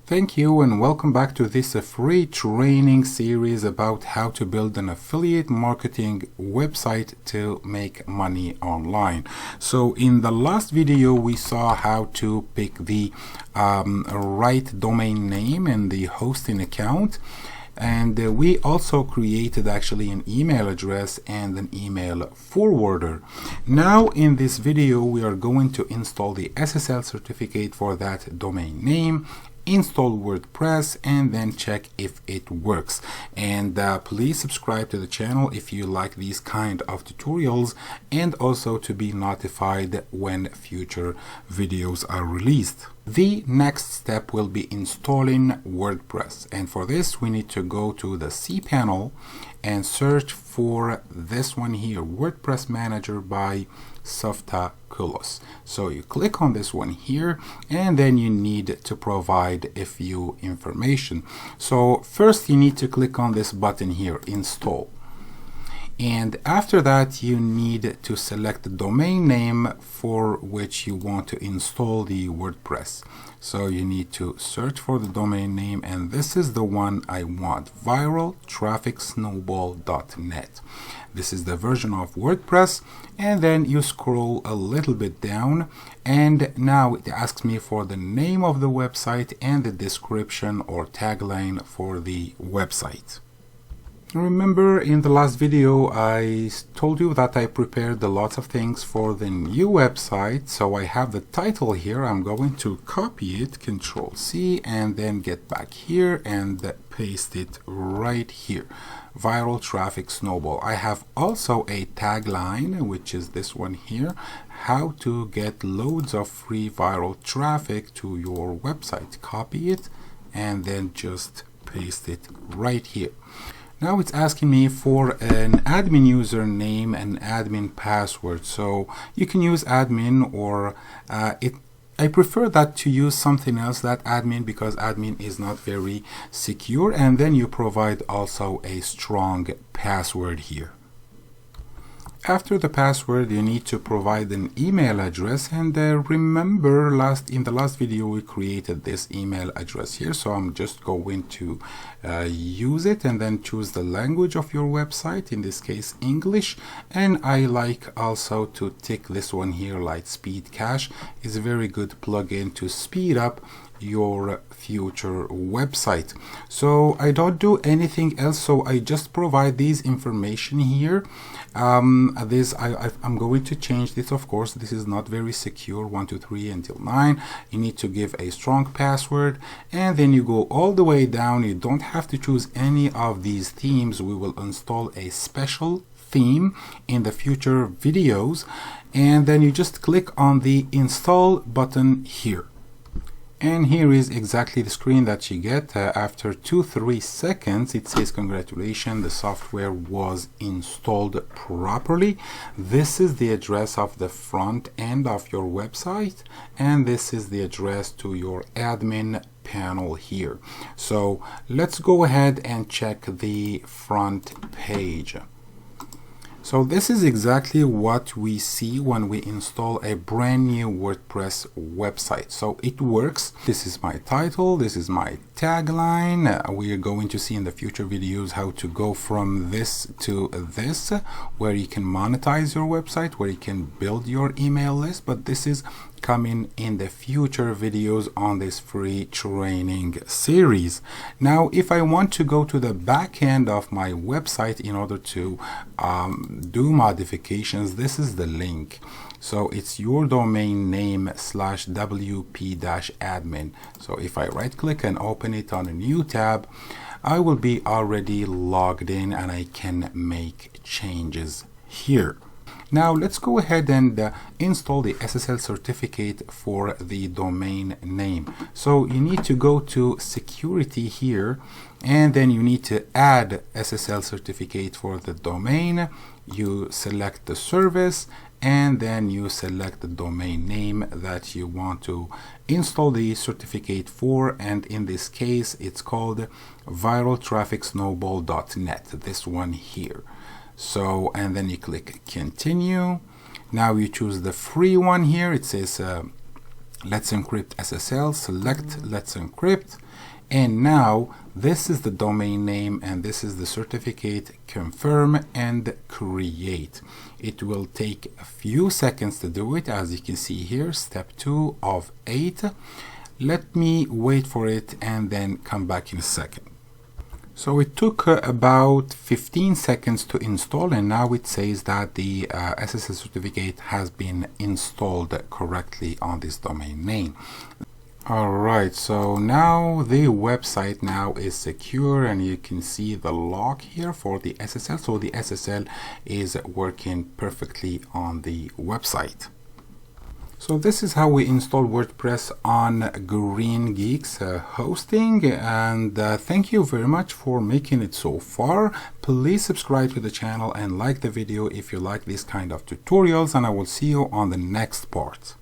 Thank you and welcome back to this free training series about how to build an affiliate marketing website to make money online. So in the last video we saw how to pick the right domain name and the hosting account, and we also created actually an email address and an email forwarder. Now in this video we are going to install the Ssl certificate for that domain name, install WordPress, and then check if it works. And please subscribe to the channel if you like these kind of tutorials, and also to be notified when future videos are released. The next step will be installing WordPress, and for this we need to go to the Cpanel and search for this one here, WordPress Manager by Ssl. So you click on this one here, and then you need to provide a few information. So first you need to click on this button here, install. And after that you need to select the domain name for which you want to install the WordPress. So you need to search for the domain name, and this is the one I want, viraltrafficsnowball.net. This is the version of WordPress, and then you scroll a little bit down, and now it asks me for the name of the website and the description or tagline for the website. Remember, in the last video I told you that I prepared lots of things for the new website. So I have the title here. I'm going to copy it, Control-C, and then get back here and paste it right here, Viral Traffic Snowball. I have also a tagline, which is this one here, how to get loads of free viral traffic to your website. Copy it and then just paste it right here. Now it's asking me for an admin username and admin password. So you can use admin, or I prefer that to use something else, that admin, because admin is not very secure. And then you provide also a strong password here. After the password, you need to provide an email address, and remember in the last video we created this email address here, so I'm just going to use it, and then choose the language of your website, in this case English. And I like also to tick this one here, Lightspeed Cache is a very good plugin to speed up your future website. So I don't do anything else, so I just provide these information here. I'm going to change this, of course. This is not very secure, 1 2 3 until 9. You need to give a strong password, and then you go all the way down. You don't have to choose any of these themes. We will install a special theme in the future videos, and then you just click on the install button here. And here is exactly the screen that you get. After 2-3 seconds it says congratulations, the software was installed properly. This is the address of the front end of your website, and this is the address to your admin panel here. So let's go ahead and check the front page. So this is exactly what we see when we install a brand new WordPress website. So it works. This is my title, this is my tagline. We are going to see in the future videos how to go from this to this, where you can monetize your website, where you can build your email list, but this is coming in the future videos on this free training series. Now if I want to go to the back end of my website in order to do modifications, this is the link. So it's your domain name /wp-admin. So if I right click and open it on a new tab, I will be already logged in and I can make changes here. Now let's go ahead and install the Ssl certificate for the domain name. So you need to go to security here, and then you need to add Ssl certificate for the domain. You select the service, and then you select the domain name that you want to install the certificate for, and in this case it's called viraltrafficsnowball.net, this one here. So, and then you click continue. Now you choose the free one here. It says Let's Encrypt SSL, select Let's Encrypt, and now this is the domain name and this is the certificate. Confirm and create. It will take a few seconds to do it, as you can see here, step 2 of 8. Let me wait for it and then come back in a second. So it took about 15 seconds to install, and now it says that the SSL certificate has been installed correctly on this domain name. Alright, so now the website now is secure, and you can see the log here for the SSL. So the SSL is working perfectly on the website. So this is how we install WordPress on GreenGeeks hosting, and thank you very much for making it so far. Please subscribe to the channel and like the video if you like these kind of tutorials, and I will see you on the next part.